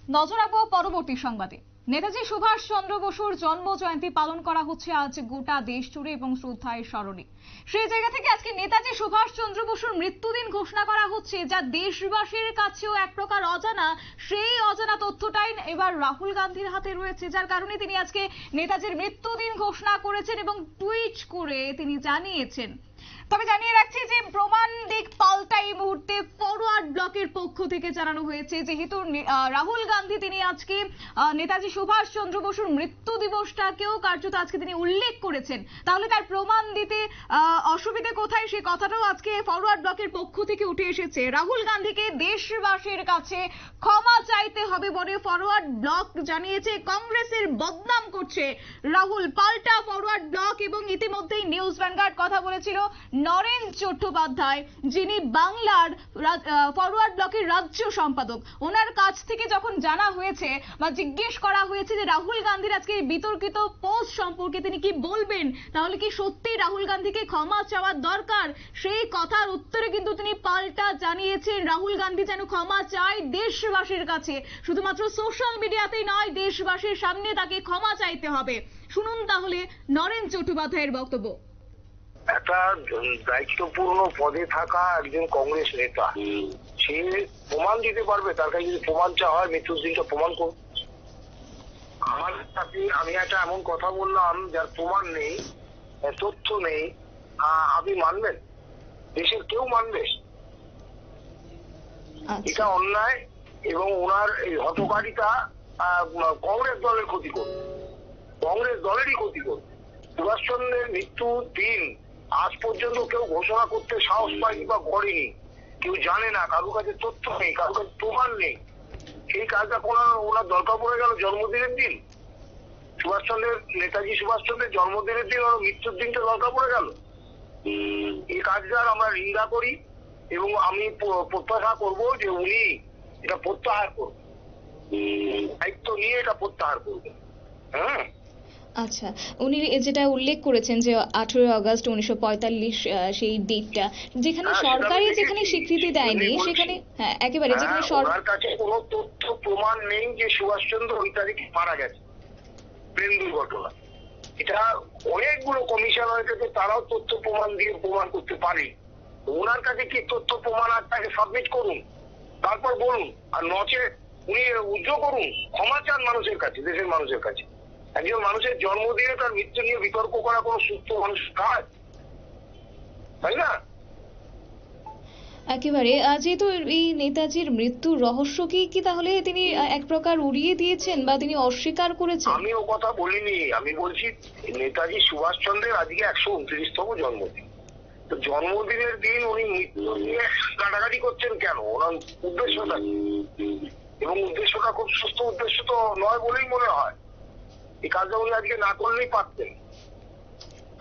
নজর রাখবো পরবর্তী সংবাদে। নেতাজি সুভাষ চন্দ্র বসুর জন্ম জয়ন্তী পালন করা হচ্ছে আজ গোটা দেশ জুড়ে এবং শ্রদ্ধায় স্মরণে। সেই জায়গা থেকে আজকে নেতাজি সুভাষ চন্দ্র বসুর মৃত্যুদিন ঘোষণা করা হচ্ছে, যা দেশবাসীর কাছেও এক প্রকার অজানা। সেই অজানা তথ্যটাই এবার রাহুল গান্ধীর হাতে রয়েছে, যার কারণে তিনি আজকে নেতাজির মৃত্যুদিন ঘোষণা করেছেন এবং টুইট করে তিনি জানিয়েছেন। তবে জানিয়ে রাখছি যে প্রমাণ দিক পাল্টা এই মুহূর্তে ফরওয়ার্ড ব্লকের পক্ষ থেকে জানানো হয়েছে, যেহেতু রাহুল গান্ধী তিনি আজকে নেতাজি সুভাষ চন্দ্র বসুর মৃত্যু দিবসটাকেও কার্যত আজকে তিনি উল্লেখ করেছেন, তাহলে তার প্রমাণ দিতে অসুবিধে কোথায়, সেই কথাটাও আজকে ফরওয়ার্ড ব্লকের পক্ষ থেকে উঠে এসেছে। রাহুল গান্ধীকে দেশবাসীর কাছে ক্ষমা চাইতে হবে বলে ফরওয়ার্ড ব্লক জানিয়েছে। কংগ্রেসের বদনাম করছে রাহুল, পাল্টা ফরওয়ার্ড ব্লক। এবং ইতিমধ্যেই নিউজ ভ্যানগার্ড কথা বলেছিল নরেন চট্টোপাধ্যায়, যিনি বাংলার ফরওয়ার্ড ব্লকের রাজ্য সম্পাদক। ওনার কাছ থেকে যখন জানা হয়েছে বা জিজ্ঞেস করা হয়েছে যে রাহুল গান্ধীর আজকে বিতর্কিত পোস্ট সম্পর্কে তিনি কি বলবেন, তাহলে কি সত্যি রাহুল গান্ধীকে ক্ষমা চাওয়ার দরকার, সেই কথার উত্তরে কিন্তু তিনি পাল্টা জানিয়েছেন রাহুল গান্ধী যেন ক্ষমা চায় দেশবাসীর কাছে। শুধুমাত্র সোশ্যাল মিডিয়াতেই নয়, দেশবাসীর সামনে তাকে ক্ষমা চাইতে হবে। শুনুন তাহলে নরেন চট্টোপাধ্যায়ের বক্তব্য। একটা দায়িত্বপূর্ণ পদে থাকা একজন কংগ্রেস নেতা, সে প্রমাণ দিতে পারবে। তার কাছে যদি প্রমাণ চাওয়া হয়, মৃত্যুর দিনটা প্রমাণ করুন। আমার সাথে আমি একটা এমন কথা বললাম যার প্রমাণ নেই, তথ্য নেই, আপনি মানবেন? দেশের কেউ মানবে? এটা অন্যায় এবং ওনার এই হতকারিতা কংগ্রেস দলের ক্ষতি করবে, কংগ্রেস দলেরই ক্ষতি করবে। সুভাষচন্দ্রের মৃত্যুর দিন আজ পর্যন্ত কেউ ঘোষণা করতে সাহস পায়নি বা করেনি, কেউ জানে না, কারোর কাছে তথ্য নেই, কারোর কাছে প্রমাণ নেই। সেই কাজটা ওনার দরকার পড়ে গেল জন্মদিনের দিন। নেতাজি সুভাষচন্দ্রের জন্মদিনের দিন ওর মৃত্যুর দিনটা দরকার পড়ে গেল। এই কাজটার আমরা নিন্দা করি এবং আমি প্রত্যাশা করব যে উনি এটা প্রত্যাহার করবেন, দায়িত্ব নিয়ে এটা প্রত্যাহার করবেন। হ্যাঁ, আচ্ছা, উনি যেটা উল্লেখ করেছেন যে 18 আগস্ট 1945 সেই ডেটটা, যেখানে সরকারি যেখানে স্বীকৃতি দেয়নি, সেখানে একেবারে যেখানে সরকার কাছে কোনো তথ্য প্রমাণ নেই যে সুভাষচন্দ্র ওই তারিখে মারা গেছে ট্রেন দুর্ঘটনা। এটা অনেকগুলো কমিশন হয়েছে, তারাও তথ্য প্রমাণ দিয়ে প্রমাণ করতে পারে। ওনার কাছে কি তথ্য প্রমাণ আছে, তাকে সাবমিট করুন, তারপর বলুন। আর নচে উনি উদ্যোগ করুন, ক্ষমা চান মানুষের কাছে, দেশের মানুষের কাছে। একজন মানুষের জন্মদিনে তার মৃত্যু নিয়ে বিতর্ক করা কোনো সুস্থ মানুষ কাজ, তাই না? একেবারে যেহেতু এই নেতাজির মৃত্যুর রহস্য কি তাহলে তিনি এক প্রকার উড়িয়ে দিয়েছেন বা তিনি অস্বীকার করেছেন? আমি ও কথা বলিনি, আমি বলছি নেতাজি সুভাষচন্দ্রের আজকে 129তম জন্মদিন। তো জন্মদিনের দিন উনি মৃত্যু নিয়ে কাটাকাটি করছেন কেন? ওনার উদ্দেশ্যটা কি? এবং উদ্দেশ্যটা খুব সুস্থ উদ্দেশ্য তো নয় বলেই মনে হয়। এই কাজটা উনি আজকে না করলেই পারতেন।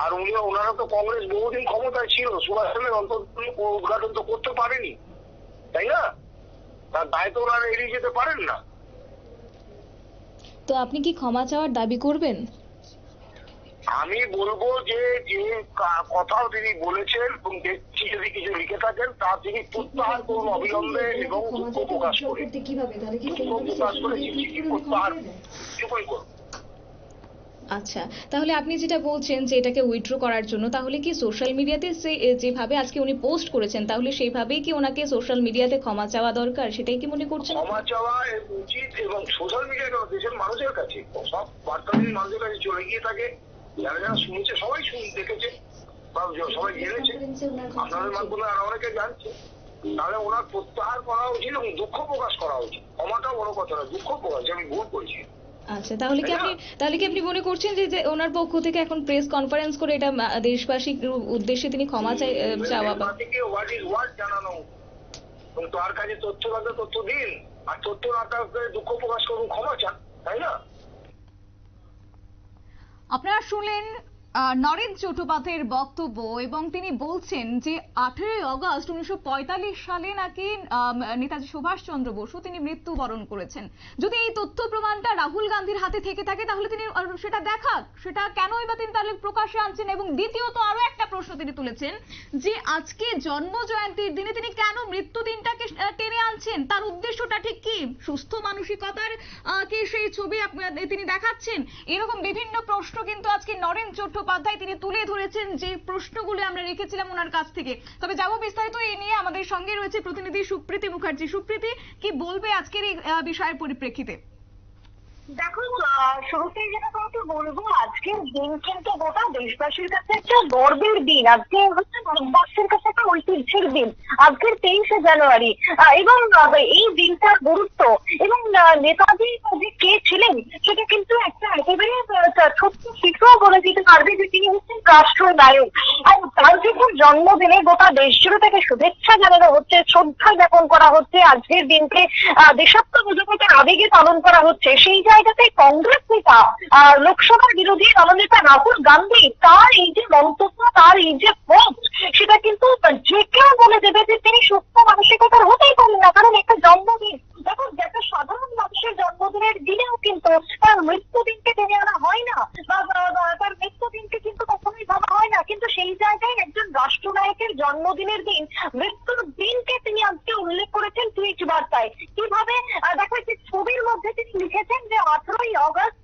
আর ওনারা তো কংগ্রেস বহুদিন ক্ষমতায় ছিল, সুভাষচন্দ্রের অন্তত উদ্ঘাটন তো করতে পারেনি, তাই না? তার দায়িত্ব ওনারা এড়িয়ে যেতে পারেন না। তো আপনি কি ক্ষমা চাওয়ার দাবি করবেন? আমি বলবো যে যে কথাও তিনি বলেছেন এবং দেখছি যদি কিছু লিখে থাকেন তা তিনি প্রত্যাহার করুন অবিলম্বে এবং দুঃখ প্রকাশ করে, প্রত্যাহার করুন। আচ্ছা, তাহলে আপনি যেটা বলছেন যে এটাকে উইথড্র করার জন্য, তাহলে কি সোশ্যাল মিডিয়াতে যেভাবে আজকে উনি পোস্ট করেছেন, তাহলে সেইভাবেই কি ওনাকে সোশ্যাল মিডিয়াতে ক্ষমা চাওয়া দরকার, সেটাই কি মনে করছেন? ক্ষমা চাওয়া উচিত এবং সোশ্যাল মিডিয়া দেশের মানুষের কাছে, সব বার্তা যদি মানুষের কাছে চলে গিয়ে থাকে, যারা যারা শুনছে সবাই দেখেছে বা সবাই জেনেছে, আপনাদের মাধ্যমে আর অনেকে জানছে। তাহলে ওনার প্রত্যাহার করা উচিত এবং দুঃখ প্রকাশ করা উচিত। ক্ষমাটা বড় কথা না, দুঃখ প্রকাশ যে আমি ভুল করেছি। আচ্ছা, তাহলে কি আপনি মনে করছেন যে ওনার পক্ষ থেকে এখন প্রেস কনফারেন্স করে এটা দেশবাসীর উদ্দেশ্যে তিনি ক্ষমা চাওয়া বা হোয়াট ইজ হোয়াট জানানো, তার কাছে তথ্য থাকলে তথ্য দিন, আর তথ্য না থাকলে দুঃখ প্রকাশ করুন, ক্ষমা চান, তাই না? আপনারা শুনলেন নরেন চট্টোপাধ্যায়ের বক্তব্য এবং তিনি বলছেন যে 18ই আগস্ট 1945 সালে নাকি নেতাজি সুভাষচন্দ্র বসু তিনি মৃত্যুবরণ করেছেন। যদি এই তথ্য প্রমাণটা রাহুল গান্ধীর হাতে থেকে থাকে তাহলে তিনি সেটা দেখাক, সেটা কেনই বা তিনি তাহলে প্রকাশ্যে আনছেন। এবং দ্বিতীয়ত আরো একটা প্রশ্ন তিনি তুলেছেন যে আজকে জন্ম জয়ন্তীর দিনে তিনি কেন মৃত্যু দিনটাকে টেনে আনছেন, তার উদ্দেশ্যটা ঠিক কি? সুস্থ মানসিকতার কি সেই ছবি তিনি দেখাচ্ছেন? এরকম বিভিন্ন প্রশ্ন কিন্তু আজকে নরেন চট্টোপাধ্যায় তিনি তুলে ধরেছেন, যে প্রশ্নগুলো আমরা রেখেছিলাম ওনার কাছ থেকে। তবে যাবো বিস্তারিত এই নিয়ে, আমাদের সঙ্গে রয়েছে প্রতিনিধি সুপ্রীতি মুখার্জি। সুপ্রীতি, কি বলবে আজকের এই বিষয়ের পরিপ্রেক্ষিতে? দেখো, শুরুতেই যেটা তোমাকে বলবো, আজকের দিন কিন্তু গোটা দেশবাসীর কাছে একটা গর্বের দিন। আজকে হচ্ছে ভারতবর্ষের কাছে একটা ঐতিহ্যের দিন, আজকের 23শে জানুয়ারি। এবং এই দিনটার গুরুত্ব এবং নেতাজি যে কে ছিলেন সেটা কিন্তু একটা একেবারে ছোট্ট শিশুও বলে দিতে পারবে যে তিনি হচ্ছেন রাষ্ট্রনায়ক। আর তার যখন জন্মদিনে গোটা দেশ জুড়ে থেকে শুভেচ্ছা জানানো হচ্ছে, শ্রদ্ধা জ্ঞাপন করা হচ্ছে, আজকের দিনকে দেশাত্মবোধকতার আবেগে পালন করা হচ্ছে, সেই জায়গাতে কংগ্রেস নেতা লোকসভার বিরোধী দলনেতা রাহুল গান্ধী তার এই যে মন্তব্য, তার এই যে পোস্ট, সেটা কিন্তু যে কেউ বলে দেবে যে তিনি সুস্থ মানসিকতার হতেই পারেন না। কারণ একটা জন্মদিন, দেখো, একটা সাধারণ মানুষের জন্মদিনের দিনেও কিন্তু তার মৃত্যুদিনকে টেনে আনা হয় না, বা তার মৃত্যুদিনকে কিন্তু কখনোই ভাবা হয় না। কিন্তু সেই জায়গায় একজন রাষ্ট্রনায়কের জন্মদিনের দিন, মৃত্যুর দিনকে তিনি আজকে উল্লেখ করেছেন টুইট বার্তায়। কিভাবে? দেখো, একটি ছবির মধ্যে তিনি লিখেছেন যে 18ই আগস্ট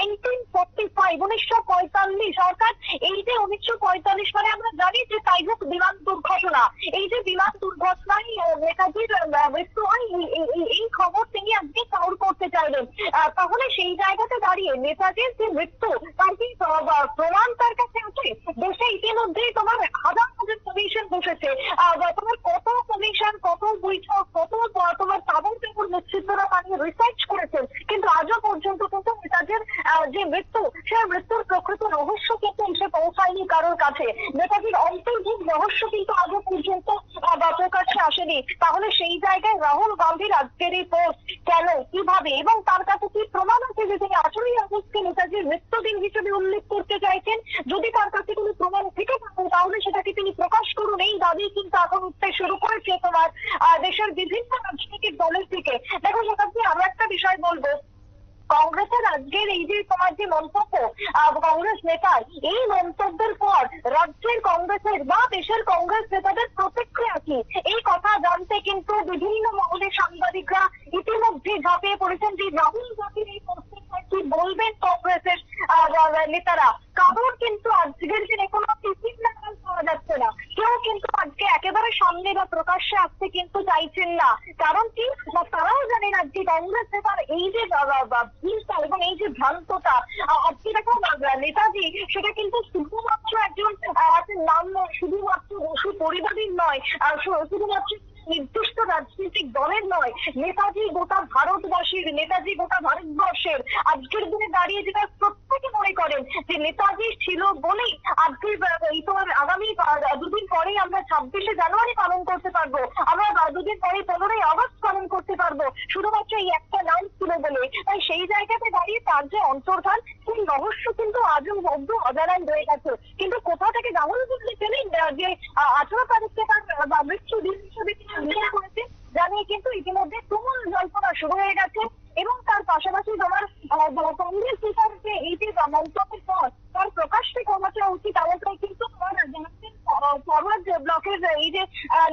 1945, অর্থাৎ এই যে 1945 মানে আমরা জানি যে টাইগুক বিমান দুর্ঘটনা, এই যে বিমান দুর্ঘটনায় নেতাজির মৃত্যু হয়, এই খবর তিনি আজকে কাউর করতে চাইলেন। তাহলে সেই জায়গাতে দাঁড়িয়ে নেতাজির যে মৃত্যু, তার কি প্রমাণ তার কাছে আছে? দেশে ইতিমধ্যেই তোমার হাজার হাজার কমিশন বসেছে, তোমার কত কমিশন, কত বৈঠক, কত তোমার তাবড় পেপড় নেতৃত্বরা বানিয়ে রিসার্চ করেছেন, কিন্তু আজও পর্যন্ত কিন্তু নেতাজির যে মৃত্যু, সেই মৃত্যুর প্রকৃত রহস্য কিন্তু এসে পৌঁছায়নি কারোর কাছে। নেতাজির অন্তর্ভুক রহস্য কিন্তু আজও পর্যন্ত প্রকাশ্যে আসেনি। তাহলে সেই জায়গায় রাহুল গান্ধীর আজকের এই পোস্ট কেন, কিভাবে, এবং তার কাছে কি প্রমাণ আছে যে তিনি 18ই আগস্টকে নেতাজির মৃত্যুদিন হিসেবে উল্লেখ করতে চাইছেন? যদি তার কাছে কোনো প্রমাণ থেকে থাকে তাহলে সেটাকে তিনি প্রকাশ করুন। এই দাবি কিন্তু এখন উঠতে শুরু করেছে তোমার দেশের বিভিন্ন রাজনৈতিক দলের থেকে। দেখো, সেখানে আরো একটা বিষয় বলবো, কংগ্রেসের আজকের এই যে তোমার যে মন্তব্য কংগ্রেস নেতার, এই মন্তব্যের পর রাজ্যের কংগ্রেসের বা দেশের কংগ্রেস নেতাদের প্রতিক্রিয়া কি, এই কথা জানতে কিন্তু বিভিন্ন মহলের সাংবাদিকরা ইতিমধ্যে ঝাঁপিয়ে পড়েছেন যে রাহুল গান্ধীর এই পোস্টের কি বলবেন কংগ্রেসের নেতারা। কারণ কিন্তু আজকের দিনে কোনো টিকিট নাগাল পাওয়া যাচ্ছে না, কেউ কিন্তু আজকে একেবারে সামনে বা প্রকাশ্যে আসতে কিন্তু চাইছেন না। কারণ কি, তারাও জানেন আজকে কংগ্রেস নেতার এই যে এবং এই যে ভ্রান্ততা, আজকে দেখো নেতাজি সেটা কিন্তু শুধুমাত্র একজন নাম নয়, শুধুমাত্র বসু পরিবারের নয়, শুধুমাত্র নির্দিষ্ট রাজনৈতিক দলের নয়, নেতাজি গোটা ভারতবাসীর, নেতাজি গোটা ভারতবর্ষের। আজকের দিনে দাঁড়িয়ে যেটা প্রত্যেকে মনে করেন যে নেতাজি ছিল বলেই আজকে এই তোমার আগামী দুদিন পরেই আমরা 26শে জানুয়ারি পালন করতে পারবো, আমরা দুদিন পরে 15ই আগস্ট পালন করতে পারবো, শুধুমাত্র এই একটা নাম ছিল বলে। তাই সেই জায়গাতে দাঁড়িয়ে তার যে অন্তর্ধান, সেই রহস্য কিন্তু আজও অব্দ অজানাই রয়ে গেছে। কিন্তু কোথা থেকে রাহুল গান্ধী পেলেন যে 18 তারিখে তার মৃত্যু দিন হিসেবে উল্লেখ করেছে, জানিয়ে কিন্তু ইতিমধ্যে তুমুল জল্পনা শুরু হয়ে গেছে। এবং তার পাশাপাশি তোমার কংগ্রেস নেতার যে এই যে মন্তব্যের পর তার প্রকাশ্যে ক্ষমতা উচিত এমনটাই কিন্তু তোমার জানাচ্ছেন ফরওয়ার্ড ব্লকের এই যে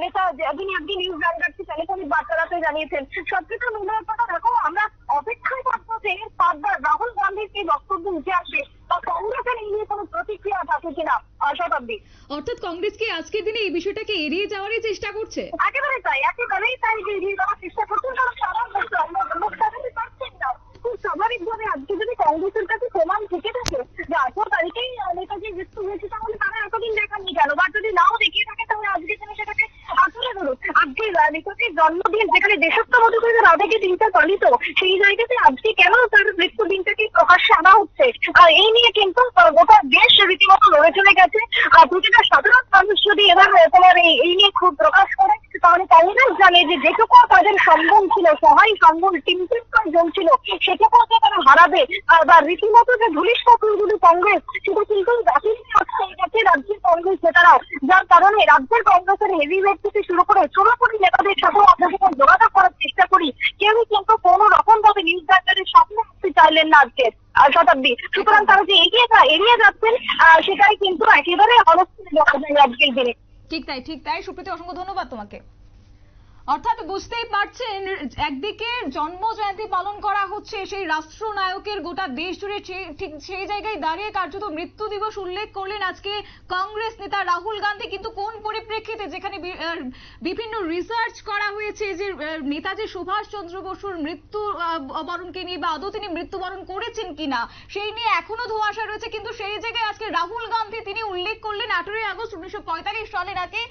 নেতা যিনি আজকে নিউজ রানগার্সি টেলিফোনিক বার্তালাপে জানিয়েছেন। সবকিছু মূল্যায়ন কথা দেখো, আমরা অপেক্ষায় থাকবো যে এর পাঁচবার রাহুল গান্ধীর এই বক্তব্য উঠে আসবে বা কংগ্রেসের এই নিয়ে কোনো প্রতিক্রিয়া থাকে কিনা। শতাব্দী, অর্থাৎ কংগ্রেস কি আজকের দিনে এই বিষয়টাকে এড়িয়ে যাওয়ারই চেষ্টা করছে? একেবারেই তাই, একেবারেই তাই, যে এড়িয়ে যাওয়ার চেষ্টা করছেন। কারণ সারা লোক দেখাতে পারছেন না। খুব স্বাভাবিকভাবে আজকে যদি কংগ্রেসের কাছে প্রমাণ থেকে থাকে যে 18 তারিখেই নেতাজির মৃত্যু হয়েছে, তাহলে তারা এতদিন দেখাননি কেন? বা যদি নাও দেখিয়ে থাকে তাহলে আজকে তিনি সেটাকে তুলে ধরুন। আজকে নেতাজির জন্মদিন, যেখানে দেশাত্মবোধকতার আবেগে দিনটা পালিত, সেই জায়গাতে আজকে কেন তার মৃত্যু দিনটাকে প্রকাশ্যে আনা হচ্ছে, আর এই নিয়ে কিন্তু গোটা দেশ রীতিমতো লড়ে চলে গেছে। আর প্রতিটা সাধারণ মানুষ যদি এবার তোমার এই নিয়ে খুব প্রকাশ করে, তাহলে কংগ্রেস জানে যে যেটুকু তাদের সম্বল ছিল, সহায় সম্বল টিমটিম জন ছিল, সেটুকু যে তারা হারাবে বা রীতিমতো যে ধুলিশ পাথরগুলো কংগ্রেস, সেটা কিন্তু রাজ্যের কংগ্রেস নেতারাও, যার কারণে রাজ্যের কংগ্রেসের হেভিওয়েট থেকে শুরু করে চোরাপুরি নেতাদের সাথেও আমরা যখন যোগাযোগ করার চেষ্টা করি, কেউই কিন্তু কোনো রকম ভাবে নিউজ ডাক্তারের সামনে আসতে চাইলেন না আজকে শতাব্দী। সুতরাং তারা যে এড়িয়ে যাচ্ছেন, সেটাই কিন্তু একেবারে অনস্থির বলা যায় আজকের দিনে। ঠিক তাই সুপ্রীতি, অসংখ্য ধন্যবাদ তোমাকে। অর্থাৎ বুঝতেই পারছেন, একদিকে জন্ম জয়ন্তী পালন করা হচ্ছে সেই রাষ্ট্রনায়কের, গোটা দেশ জুড়ে ঠিক সেই জায়গায় দাঁড়িয়ে কার্যত মৃত্যু দিবস উল্লেখ করলেন আজকে কংগ্রেস নেতা রাহুল গান্ধী। কিন্তু কোন পরিপ্রেক্ষিতে, যেখানে বিভিন্ন রিসার্চ করা হয়েছে যে নেতাজি সুভাষ চন্দ্র বসুর মৃত্যু বরণকে নিয়ে বা আদৌ তিনি মৃত্যুবরণ করেছেন কিনা সেই নিয়ে এখনো ধোঁয়াশা রয়েছে। কিন্তু সেই জায়গায় আজকে রাহুল গান্ধী তিনি উল্লেখ করলেন 18 আগস্ট 1945 সালের আগে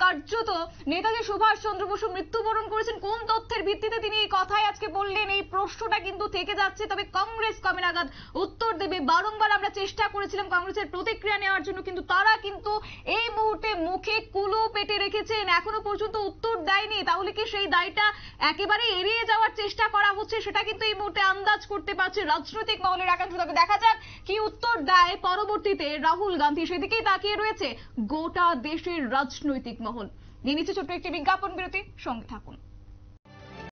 কার্যত নেতাজি সুভাষ চন্দ্র বসু মৃত্যুবরণ করেছেন। কোন তথ্যের ভিত্তিতে তিনি এই কথাই আজকে বললেন, এই প্রশ্নটা কিন্তু থেকে যাচ্ছে। তবে কংগ্রেস কবে নাগাদ উত্তর দেবে, বারংবার আমরা চেষ্টা করেছিলাম কংগ্রেসের প্রতিক্রিয়া নেওয়ার জন্য, কিন্তু তারা কিন্তু এই মুহূর্তে মুখে কুলু পেটে রেখেছেন, এখনো পর্যন্ত উত্তর দেয়নি। তাহলে কি সেই দায়টা একেবারে এড়িয়ে যাওয়ার চেষ্টা করা হচ্ছে, সেটা কিন্তু এই মুহূর্তে আন্দাজ করতে পারছে রাজনৈতিক মহলের একাংশ। তবে দেখা যাক কি উত্তর দেয় পরবর্তীতে রাহুল গান্ধী, সেদিকেই তাকিয়ে রয়েছে গোটা দেশের রাজনৈতিক মহল। নিয়ে নিচ্ছে ছোট্ট একটি বিজ্ঞাপন বিরতি, সঙ্গে থাকুন।